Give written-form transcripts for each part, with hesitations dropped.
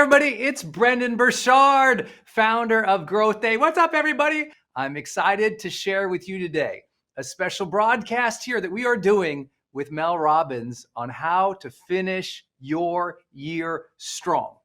everybody. It's Brendon Burchard, founder of GrowthDay. What's up, everybody? I'm excited to share with you today a special broadcast here that we are doing with Mel Robbins on how to finish your year strong.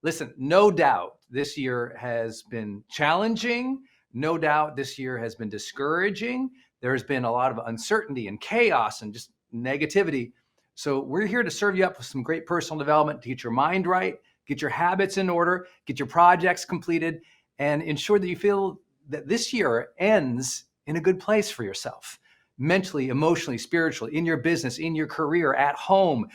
Listen, no doubt this year has been challenging. No doubt this year has been discouraging. There's been a lot of uncertainty and chaos and just negativity. So we're here to serve you up with some great personal development to get your mind right, get your habits in order, get your projects completed, and ensure that you feel that this year ends in a good place for yourself, mentally, emotionally, spiritually, in your business, in your career, at home.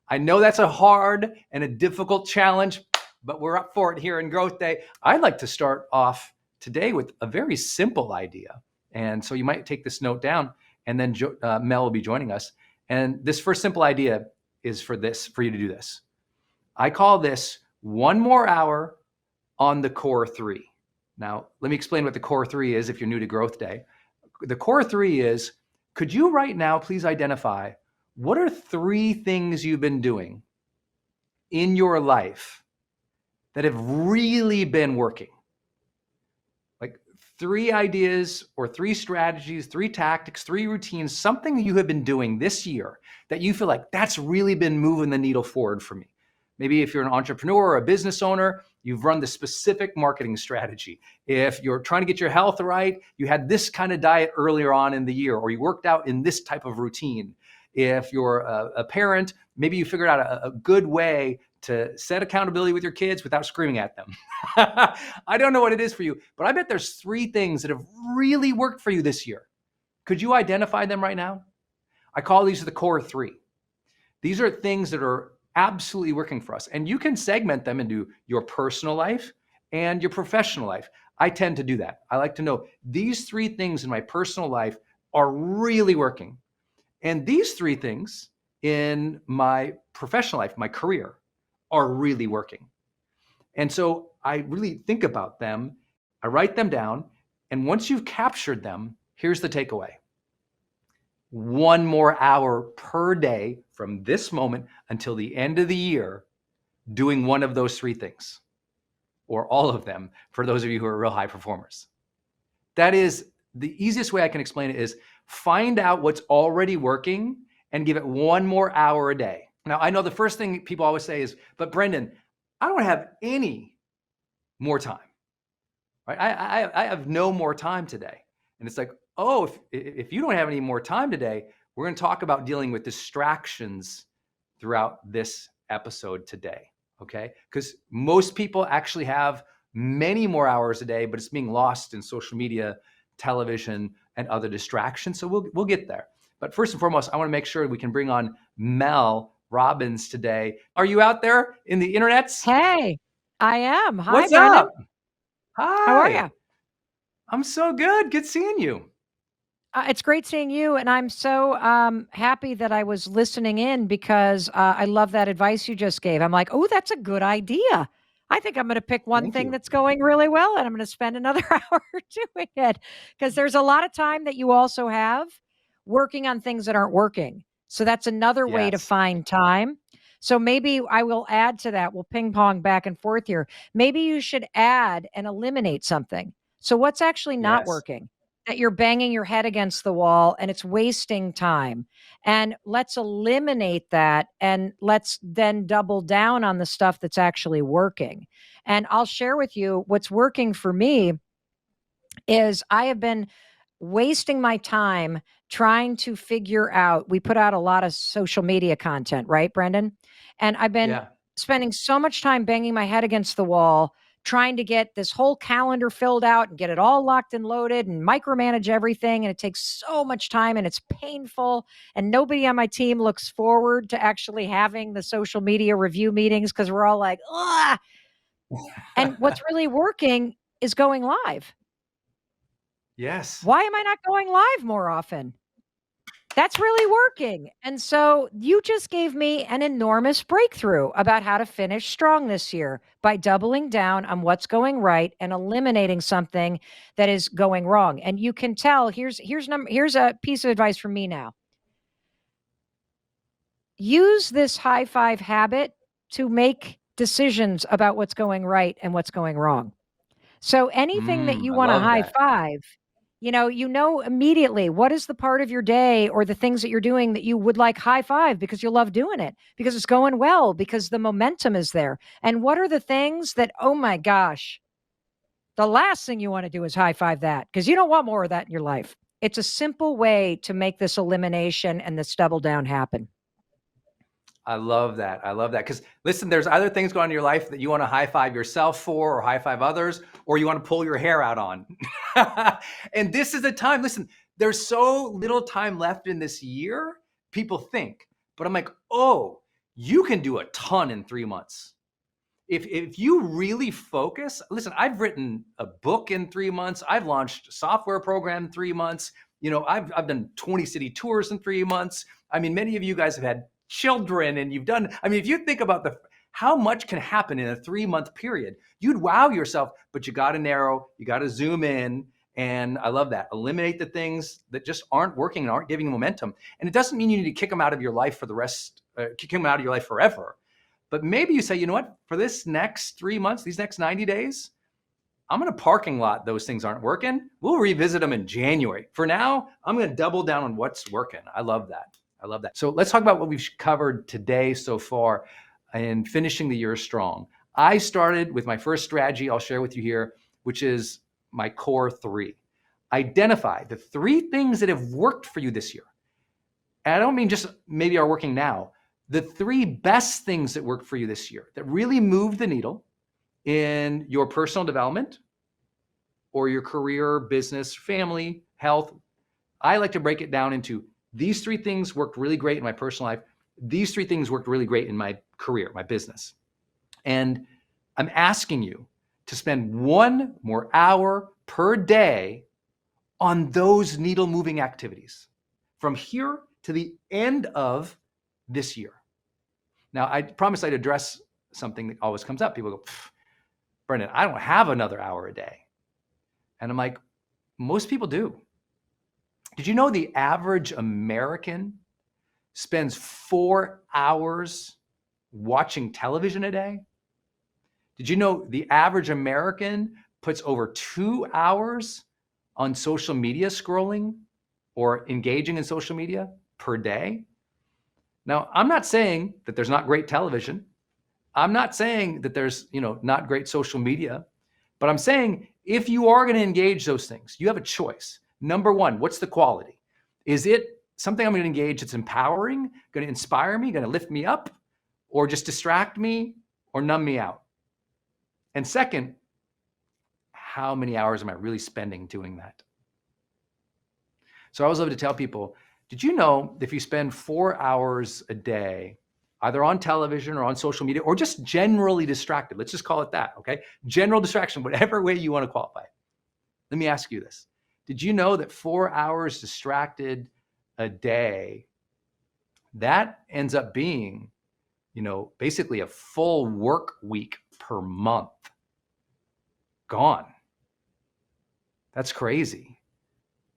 I know that's a hard and a difficult challenge, but we're up for it here in GrowthDay. I'd like to start off today with a very simple idea. And so you might take this note down, and then Mel will be joining us. And this first simple idea is for you to do this. I call this 1 more hour on the core 3. Now, let me explain what the core 3 is if you're new to GrowthDay. The core 3 is, could you right now please identify what are 3 things you've been doing in your life that have really been working? Like 3 ideas or 3 strategies, 3 tactics, 3 routines, something that you have been doing this year that you feel like that's really been moving the needle forward for me. Maybe if you're an entrepreneur or a business owner, you've run the specific marketing strategy. If you're trying to get your health right, you had this kind of diet earlier on in the year, or you worked out in this type of routine. If you're a parent, maybe you figured out a good way to set accountability with your kids without screaming at them. I don't know what it is for you, but I bet there's 3 things that have really worked for you this year. Could you identify them right now? I call these the core 3. These are things that are absolutely working for us. And you can segment them into your personal life and your professional life. I tend to do that. I like to know these 3 things in my personal life are really working. And these 3 things in my professional life, my career, are really working. And so I really think about them. I write them down. And once you've captured them, here's the takeaway. 1 more hour per day from this moment until the end of the year, doing one of those 3 things, or all of them, for those of you who are real high performers. That is the easiest way I can explain it is find out what's already working and give it 1 more hour a day. Now, I know the first thing people always say is, but Brendon, I don't have any more time, right? I have no more time today. And it's like, oh, if you don't have any more time today, we're going to talk about dealing with distractions throughout this episode today, okay? Because most people actually have many more hours a day, but it's being lost in social media, television, and other distractions. So we'll get there. But first and foremost, I want to make sure we can bring on Mel Robbins today. Are you out there in the internets? Hey, I am. Hi, What's Brendon. up? Hi. How are you? I'm so good. Good seeing you. It's great seeing you, and I'm so happy that I was listening in because I love that advice you just gave. I'm like, oh, that's a good idea. I think I'm going to pick one Thank thing you. that's going really well, and I'm going to spend another hour doing it because there's a lot of time that you also have working on things that aren't working. So that's another way to Yes. find time. So maybe I will add to that. We'll ping pong back and forth here. Maybe you should add and eliminate something. So what's actually not Yes. working? That you're banging your head against the wall and it's wasting time. And let's eliminate that and let's then double down on the stuff that's actually working. And I'll share with you what's working for me is I have been wasting my time trying to figure out, we put out a lot of social media content, right, Brendon? And I've been spending so much time banging my head against the wall trying to get this whole calendar filled out and get it all locked and loaded and micromanage everything. And it takes so much time and it's painful. And nobody on my team looks forward to actually having the social media review meetings because we're all like, ah. And what's really working is going live. Yes. Why am I not going live more often? That's really working. And so you just gave me an enormous breakthrough about how to finish strong this year by doubling down on what's going right and eliminating something that is going wrong. And you can tell, here's a piece of advice from me now. Use this high 5 habit to make decisions about what's going right and what's going wrong. So anything that you I want to love high that. five, you know immediately what is the part of your day or the things that you're doing that you would like high five because you love doing it, because it's going well, because the momentum is there. And what are the things that, oh my gosh, the last thing you want to do is high five that, because you don't want more of that in your life. It's a simple way to make this elimination and this double down happen. I love that. I love that. Because listen, there's other things going on in your life that you want to high five yourself for or high five others, or you want to pull your hair out on. And this is a time, listen, there's so little time left in this year, people think. But I'm like, oh, you can do a ton in 3 months. If you really focus, listen, I've written a book in 3 months. I've launched a software program in 3 months. I've done 20 city tours in 3 months. I mean, many of you guys have had children and you've done, I mean, if you think about how much can happen in a 3-month period, you'd wow yourself, but you got to narrow, you got to zoom in. And I love that. Eliminate the things that just aren't working and aren't giving you momentum. And it doesn't mean you need to kick them out of your life for the rest, kick them out of your life forever. But maybe you say, you know what, for this next 3 months, these next 90 days, I'm going to parking lot those things aren't working. We'll revisit them in January. For now, I'm going to double down on what's working. I love that. I love that. So let's talk about what we've covered today so far in finishing the year strong. I started with my first strategy I'll share with you here, which is my core 3. Identify the 3 things that have worked for you this year. And I don't mean just maybe are working now. The 3 best things that worked for you this year that really moved the needle in your personal development or your career, business, family, health. I like to break it down into these 3 things worked really great in my personal life. These 3 things worked really great in my career, my business. And I'm asking you to spend 1 more hour per day on those needle moving activities from here to the end of this year. Now, I promised I'd address something that always comes up. People go, Brendon, I don't have another hour a day. And I'm like, most people do. Did you know the average American spends 4 hours watching television a day? Did you know the average American puts over 2 hours on social media scrolling or engaging in social media per day? Now, I'm not saying that there's not great television. I'm not saying that there's, not great social media, but I'm saying if you are going to engage those things, you have a choice. Number 1, what's the quality? Is it something I'm going to engage that's empowering, going to inspire me, going to lift me up, or just distract me or numb me out? And second, how many hours am I really spending doing that? So I always love to tell people, did you know if you spend 4 hours a day, either on television or on social media, or just generally distracted, let's just call it that, okay? General distraction, whatever way you want to qualify it. Let me ask you this. Did you know that 4 hours distracted a day, that ends up being, basically a full work week per month gone? That's crazy.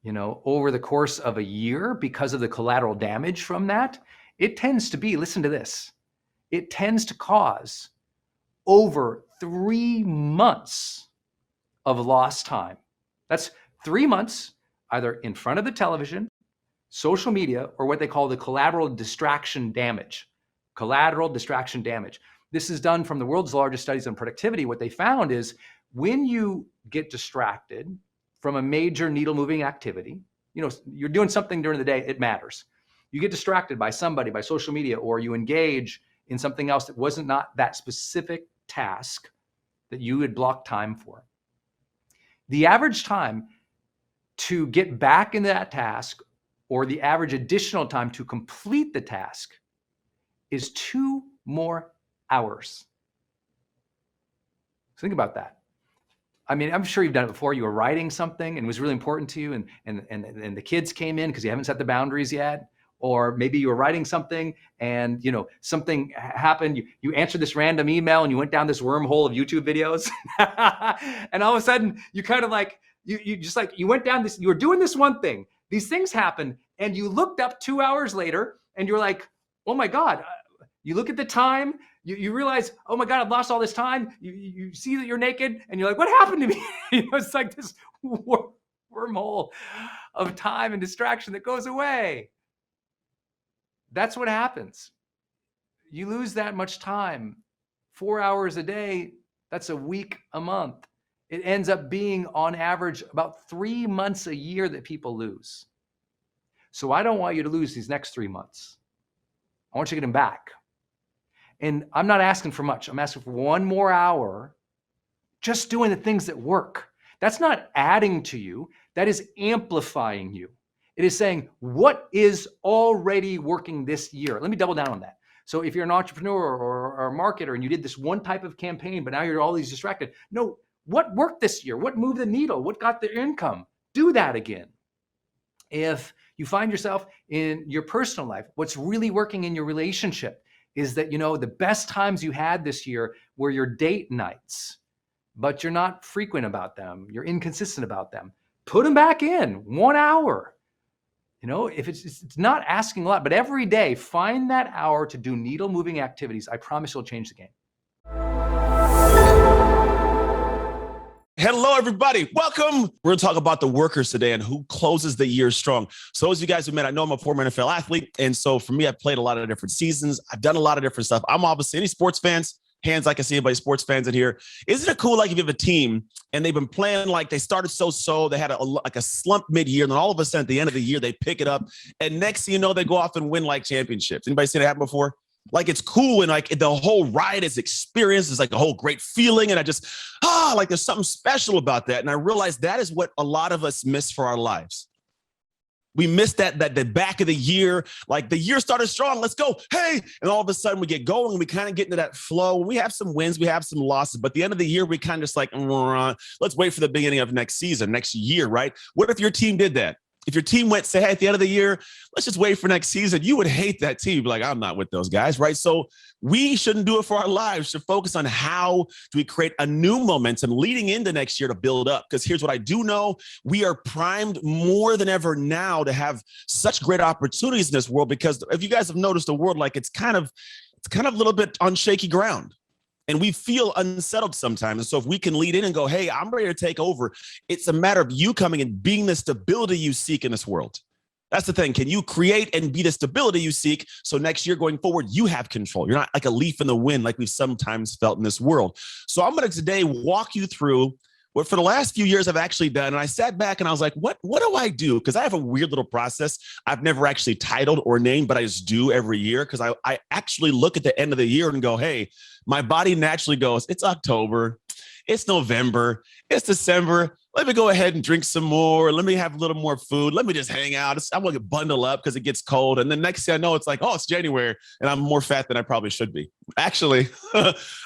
Over the course of a year, because of the collateral damage from that, it tends to be, listen to this, it tends to cause over 3 months of lost time. That's 3 months either in front of the television, social media, or what they call the collateral distraction damage. Collateral distraction damage. This is done from the world's largest studies on productivity. What they found is when you get distracted from a major needle moving activity, you're doing something during the day, it matters. You get distracted by somebody, by social media, or you engage in something else that wasn't not that specific task that you had blocked time for. The average time to get back into that task, or the average additional time to complete the task, is 2 more hours. So think about that. I mean, I'm sure you've done it before. You were writing something and it was really important to you, and the kids came in because you haven't set the boundaries yet. Or maybe you were writing something and something happened. You answered this random email and you went down this wormhole of YouTube videos. And all of a sudden you kind of like, you went down this, you were doing this one thing. These things happened and you looked up 2 hours later and you're like, oh my God. You look at the time, You realize, oh my God, I've lost all this time. You see that you're naked and you're like, what happened to me? It's like this wormhole of time and distraction that goes away. That's what happens. You lose that much time, 4 hours a day, that's a week, a month. It ends up being on average about 3 months a year that people lose. So I don't want you to lose these next 3 months. I want you to get them back. And I'm not asking for much. I'm asking for 1 more hour just doing the things that work. That's not adding to you. That is amplifying you. It is saying, what is already working this year? Let me double down on that. So if you're an entrepreneur or a marketer and you did this one type of campaign, but now you're always distracted. No, what worked this year? What moved the needle? What got the income? Do that again. If you find yourself in your personal life, what's really working in your relationship is that, the best times you had this year were your date nights, but you're not frequent about them. You're inconsistent about them. Put them back in 1 hour. If it's not asking a lot, but every day, find that hour to do needle moving activities. I promise you'll change the game. Hello, everybody. Welcome. We're going to talk about the workers today and who closes the year strong. So as you guys have met, I know I'm a former NFL athlete. And so for me, I've played a lot of different seasons. I've done a lot of different stuff. I'm obviously any sports fans, hands I can see anybody sports fans in here. Isn't it cool like if you have a team and they've been playing like they started so, they had a slump mid-year, and then all of a sudden at the end of the year, they pick it up. And next thing you know, they go off and win like championships. Anybody seen that happen before? Like it's cool and like the whole ride is experience is like a whole great feeling. And I just, like there's something special about that. And I realized that is what a lot of us miss for our lives. We miss that the back of the year, like the year started strong, let's go, hey. And all of a sudden we get going and we kind of get into that flow. We have some wins, we have some losses, but at the end of the year, we kind of just like, let's wait for the beginning of next season, next year, right? What if your team did that? If your team went, say, hey, at the end of the year, let's just wait for next season, you would hate that team. Like, I'm not with those guys, right? So we shouldn't do it for our lives. We should focus on how do we create a new momentum leading into next year to build up. Because here's what I do know. We are primed more than ever now to have such great opportunities in this world. Because if you guys have noticed the world, like it's kind of a little bit on shaky ground. And we feel unsettled sometimes. And so if we can lead in and go, hey, I'm ready to take over, it's a matter of you coming and being the stability you seek in this world. That's the thing. Can you create and be the stability you seek? So next year going forward, you have control. You're not like a leaf in the wind like we've sometimes felt in this world. So I'm going to today walk you through what for the last few years I've actually done. And I sat back and I was like, what do I do? Because I have a weird little process I've never actually titled or named, but I just do every year because I actually look at the end of the year and go, hey, my body naturally goes, it's October, it's November, it's December. Let me go ahead and drink some more. Let me have a little more food. Let me just hang out. I'm going to bundle up because it gets cold. And then next thing I know, it's like, oh, it's January and I'm more fat than I probably should be. Actually,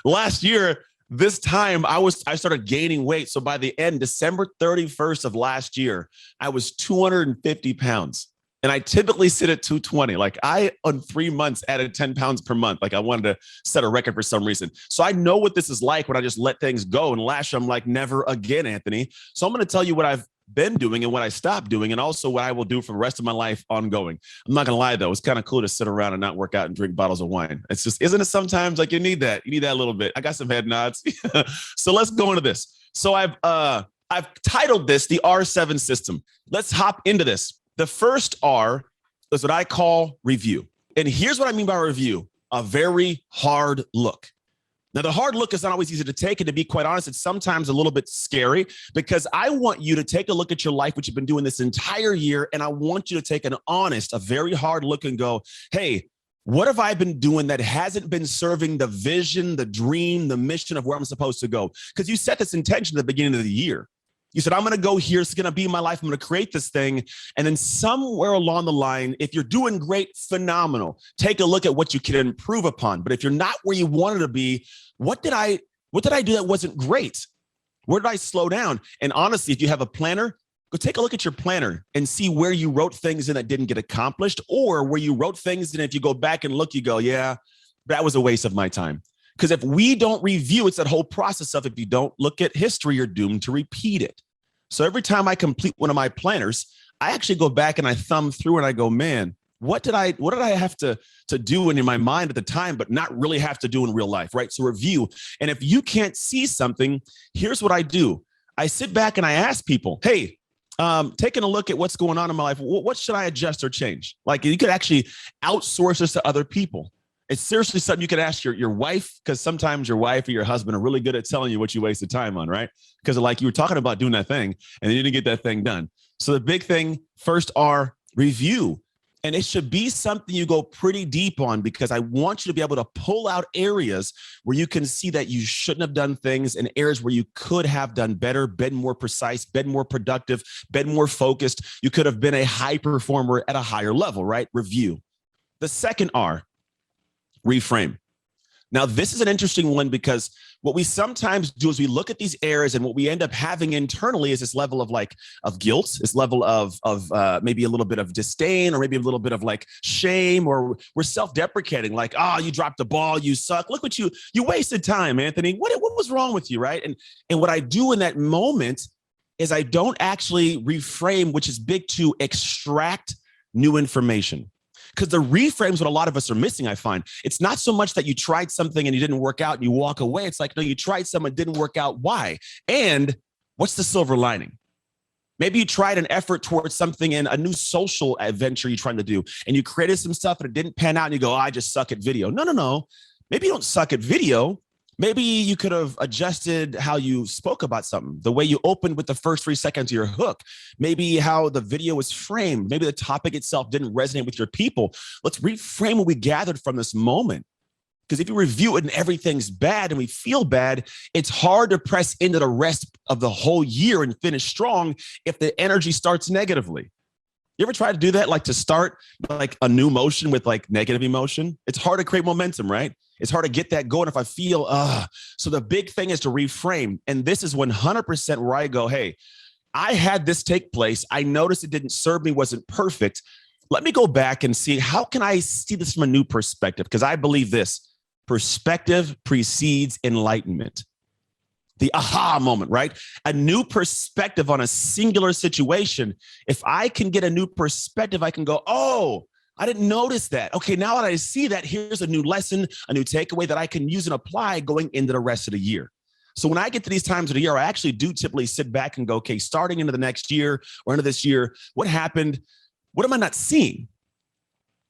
last year, this time I started gaining weight. So by the end, December 31st of last year, I was 250 pounds. And I typically sit at 220. Like I, on 3 months, added 10 pounds per month. Like I wanted to set a record for some reason. So I know what this is like when I just let things go. And last year, I'm like, never again, Anthony. So I'm going to tell you what I've been doing and what I stopped doing, and also what I will do for the rest of my life ongoing. I'm not going to lie, though. It's kind of cool to sit around and not work out and drink bottles of wine. It's just, isn't it sometimes like you need that? You need that a little bit. I got some head nods. So let's go into this. So I've titled this the R7 system. Let's hop into this. The first R is what I call review. And here's what I mean by review, a very hard look. Now, the hard look is not always easy to take. And to be quite honest, it's sometimes a little bit scary because I want you to take a look at your life, what you've been doing this entire year. And I want you to take a very hard look and go, hey, what have I been doing that hasn't been serving the vision, the dream, the mission of where I'm supposed to go? Because you set this intention at the beginning of the year. You said, I'm going to go here. It's going to be my life. I'm going to create this thing. And then somewhere along the line, if you're doing great, phenomenal. Take a look at what you can improve upon. But if you're not where you wanted to be, what did I do that wasn't great? Where did I slow down? And honestly, if you have a planner, go take a look at your planner and see where you wrote things in that didn't get accomplished, or where you wrote things and if you go back and look, you go, yeah, that was a waste of my time. Because if we don't review, it's that whole process of if you don't look at history, you're doomed to repeat it. So every time I complete one of my planners, I actually go back and I thumb through and I go, man, what did I have to do in my mind at the time, but not really have to do in real life, right? So review. And if you can't see something, here's what I do. I sit back and I ask people, hey, taking a look at what's going on in my life, what should I adjust or change? Like, you could actually outsource this to other people. It's seriously something you could ask your wife, because sometimes your wife or your husband are really good at telling you what you wasted time on, right? Because like you were talking about doing that thing and you didn't get that thing done. So the big thing first are review. And it should be something you go pretty deep on, because I want you to be able to pull out areas where you can see that you shouldn't have done things, and areas where you could have done better, been more precise, been more productive, been more focused. You could have been a high performer at a higher level, right? Review. The second R, reframe. Now, this is an interesting one, because what we sometimes do is we look at these areas, and what we end up having internally is this level of guilt, this level of maybe a little bit of disdain, or maybe a little bit of like shame, or we're self-deprecating, like, oh, you dropped the ball, you suck. Look what you wasted time, Anthony. What was wrong with you, right? And what I do in that moment is I don't actually reframe, which is big, to extract new information. Because the reframes, what a lot of us are missing, I find. It's not so much that you tried something and you didn't work out and you walk away. It's like, no, you tried something, it didn't work out. Why? And what's the silver lining? Maybe you tried an effort towards something in a new social adventure you're trying to do, and you created some stuff and it didn't pan out, and you go, oh, I just suck at video. No. Maybe you don't suck at video. Maybe you could have adjusted how you spoke about something, the way you opened with the first 3 seconds of your hook, maybe how the video was framed, maybe the topic itself didn't resonate with your people. Let's reframe what we gathered from this moment. Because if you review it and everything's bad and we feel bad, it's hard to press into the rest of the whole year and finish strong if the energy starts negatively. You ever try to do that? Like to start like a new motion with like negative emotion? It's hard to create momentum, right? It's hard to get that going if I feel, So the big thing is to reframe. And this is 100% where I go, hey, I had this take place. I noticed it didn't serve me, wasn't perfect. Let me go back and see, how can I see this from a new perspective? Because I believe this: perspective precedes enlightenment. The aha moment, right? A new perspective on a singular situation. If I can get a new perspective, I can go, oh, I didn't notice that. Okay, now that I see that, here's a new lesson, a new takeaway that I can use and apply going into the rest of the year. So when I get to these times of the year, I actually do typically sit back and go, okay, starting into the next year or into this year, what happened? What am I not seeing?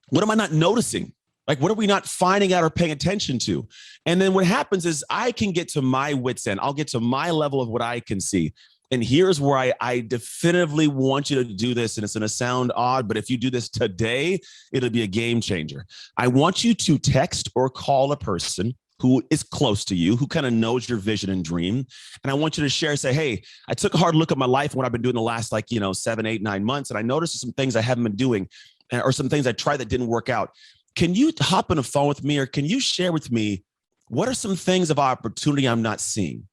What am I not noticing? Like, what are we not finding out or paying attention to? And then what happens is I can get to my wit's end. I'll get to my level of what I can see. And here's where I definitively want you to do this. And it's going to sound odd, but if you do this today, it'll be a game changer. I want you to text or call a person who is close to you, who kind of knows your vision and dream. And I want you to share, say, hey, I took a hard look at my life and what I've been doing the last 7, 8, 9 months. And I noticed some things I haven't been doing, or some things I tried that didn't work out. Can you hop on the phone with me, or can you share with me, what are some things of opportunity I'm not seeing?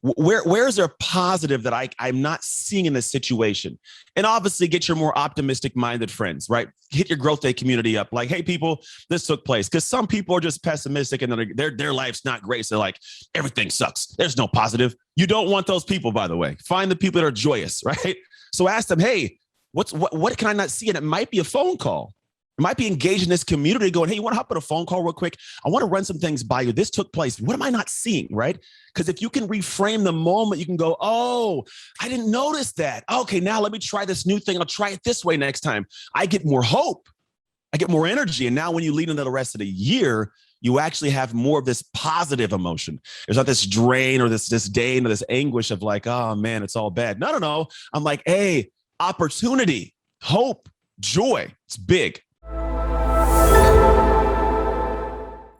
Where is there a positive that I'm not seeing in this situation? And obviously get your more optimistic minded friends, right? Hit your GrowthDay community up. Like, hey, people, this took place. Because some people are just pessimistic and their life's not great. So like, everything sucks. There's no positive. You don't want those people, by the way. Find the people that are joyous, right? So ask them, hey, what can I not see? And it might be a phone call. It might be engaged in this community going, hey, you want to hop on a phone call real quick? I want to run some things by you. This took place. What am I not seeing, right? Because if you can reframe the moment, you can go, oh, I didn't notice that. Okay, now let me try this new thing. I'll try it this way next time. I get more hope. I get more energy. And now when you lead into the rest of the year, you actually have more of this positive emotion. There's not this drain or this disdain or this anguish of like, oh man, it's all bad. No. I'm like, hey, opportunity, hope, joy. It's big.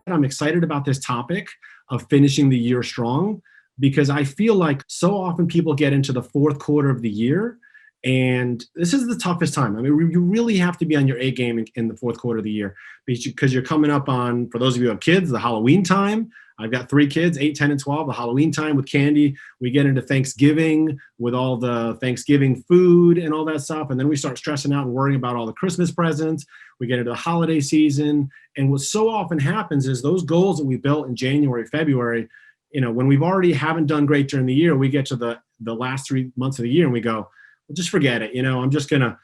I'm excited about this topic of finishing the year strong, because I feel like so often people get into the fourth quarter of the year, and this is the toughest time. I mean, you really have to be on your A game in the fourth quarter of the year, because you're coming up on, for those of you who have kids, the Halloween time. I've got 3 kids, 8, 10, and 12, the Halloween time with candy. We get into Thanksgiving with all the Thanksgiving food and all that stuff. And then we start stressing out and worrying about all the Christmas presents. We get into the holiday season. And what so often happens is those goals that we built in January, February, when we've already haven't done great during the year, we get to the last 3 months of the year and we go, well, just forget it. I'm just gonna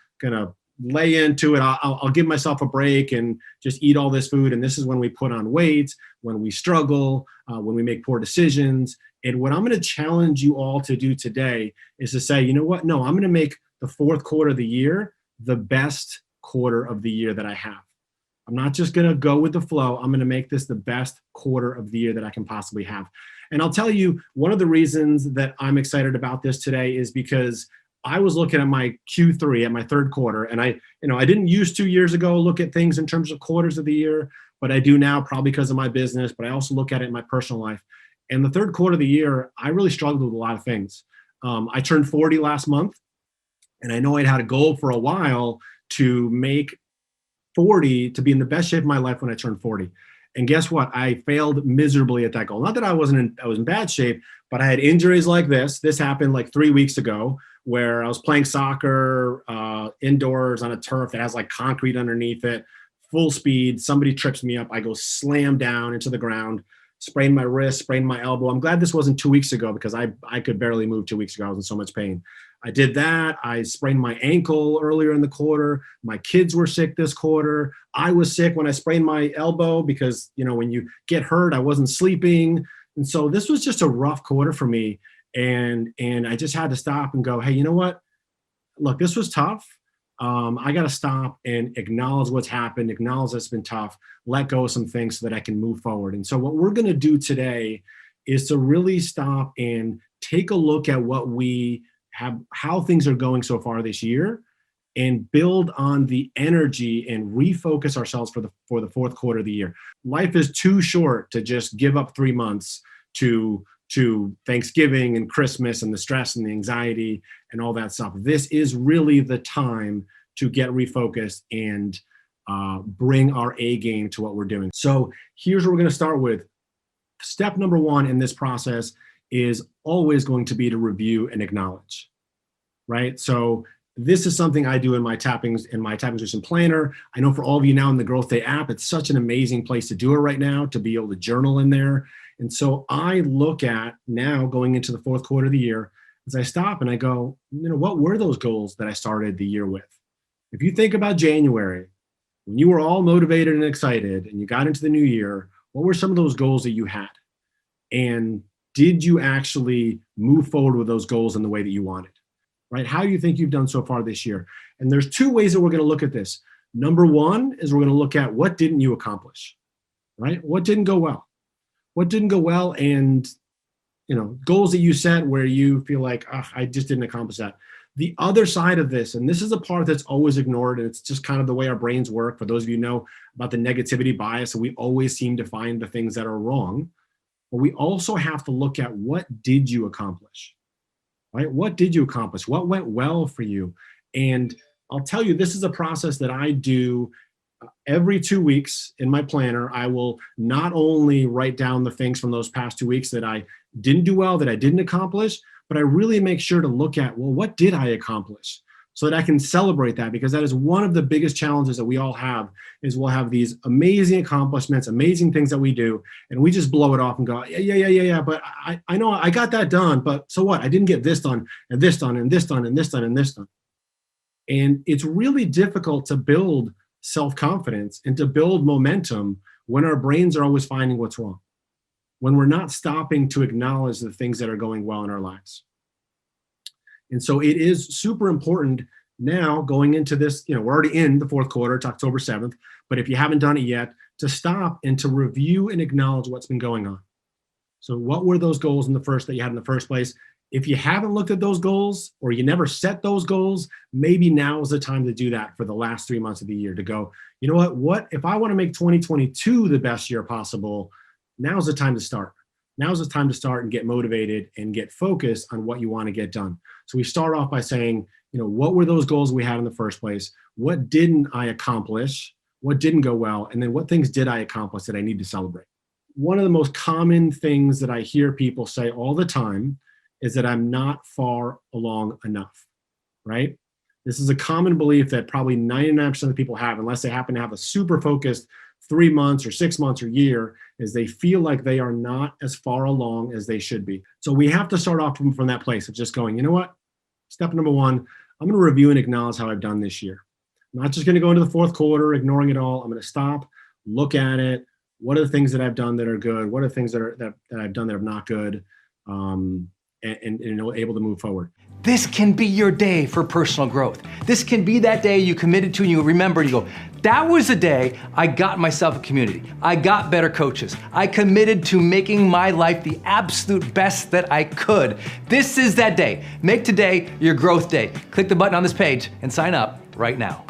lay into it. I'll give myself a break and just eat all this food. And this is when we put on weight, when we struggle, when we make poor decisions. And what I'm going to challenge you all to do today is to say, you know what? No, I'm going to make the fourth quarter of the year the best quarter of the year that I have. I'm not just going to go with the flow. I'm going to make this the best quarter of the year that I can possibly have. And I'll tell you, one of the reasons that I'm excited about this today is because I was looking at my Q3, at my third quarter, and I didn't use 2 years ago look at things in terms of quarters of the year, but I do now probably because of my business, but I also look at it in my personal life. And the third quarter of the year, I really struggled with a lot of things. I turned 40 last month, and I know I'd had a goal for a while to make 40, to be in the best shape of my life when I turned 40. And guess what? I failed miserably at that goal. Not that I was in bad shape, but I had injuries like this. This happened like 3 weeks ago, where I was playing soccer indoors on a turf that has like concrete underneath it, full speed. Somebody trips me up. I go slam down into the ground, sprained my wrist, sprained my elbow. I'm glad this wasn't 2 weeks ago because I could barely move 2 weeks ago. I was in so much pain. I did that. I sprained my ankle earlier in the quarter. My kids were sick this quarter. I was sick when I sprained my elbow because, when you get hurt, I wasn't sleeping. And so this was just a rough quarter for me. And I just had to stop and go, hey, you know what? Look, this was tough. I got to stop and acknowledge what's happened, acknowledge it's been tough, let go of some things so that I can move forward. And so what we're going to do today is to really stop and take a look at what we have, how things are going so far this year, and build on the energy and refocus ourselves for the fourth quarter of the year. Life is too short to just give up 3 months to Thanksgiving and Christmas and the stress and the anxiety and all that stuff. This is really the time to get refocused and bring our A game to what we're doing. So here's what we're going to start with. Step number one in this process is always going to be to review and acknowledge, right? So this is something I do in my tappings vision planner. I know for all of you now in the GrowthDay app, it's such an amazing place to do it right now, to be able to journal in there. And so I look at now going into the fourth quarter of the year, as I stop and I go, what were those goals that I started the year with? If you think about January, when you were all motivated and excited and you got into the new year, what were some of those goals that you had? And did you actually move forward with those goals in the way that you wanted? Right? How do you think you've done so far this year? And there's two ways that we're going to look at this. Number one is we're going to look at what didn't you accomplish, right? What didn't go well? What didn't go well? And, goals that you set where you feel like, I just didn't accomplish that. The other side of this, and this is a part that's always ignored, and it's just kind of the way our brains work. For those of you who know about the negativity bias, and we always seem to find the things that are wrong. But we also have to look at what did you accomplish? Right? What did you accomplish? What went well for you? And I'll tell you, this is a process that I do every 2 weeks in my planner. I will not only write down the things from those past 2 weeks that I didn't do well, that I didn't accomplish, but I really make sure to look at, well, what did I accomplish? So that I can celebrate that, because that is one of the biggest challenges that we all have, is we'll have these amazing accomplishments, amazing things that we do, and we just blow it off and go, yeah, but I know I got that done, but so what? I didn't get this done, and this done, and this done, and this done, and this done. And it's really difficult to build self-confidence and to build momentum when our brains are always finding what's wrong, when we're not stopping to acknowledge the things that are going well in our lives. And so it is super important now going into this, we're already in the fourth quarter, it's October 7th, but if you haven't done it yet, to stop and to review and acknowledge what's been going on. So what were those goals that you had in the first place? If you haven't looked at those goals, or you never set those goals, maybe now is the time to do that for the last 3 months of the year, to go, you know what if I want to make 2022 the best year possible, now's the time to start. Now's the time to start and get motivated and get focused on what you want to get done. So we start off by saying, what were those goals we had in the first place? What didn't I accomplish? What didn't go well? And then what things did I accomplish that I need to celebrate? One of the most common things that I hear people say all the time is that I'm not far along enough, right? This is a common belief that probably 99% of people have, unless they happen to have a super focused 3 months or 6 months or year, is they feel like they are not as far along as they should be. So we have to start off from that place of just going, step number one, I'm going to review and acknowledge how I've done this year. I'm not just going to go into the fourth quarter, ignoring it all. I'm going to stop, look at it. What are the things that I've done that are good? What are the things that I've done that are not good? And able to move forward. This can be your day for personal growth. This can be that day you committed to and you remember and you go, that was the day I got myself a community. I got better coaches. I committed to making my life the absolute best that I could. This is that day. Make today your growth day. Click the button on this page and sign up right now.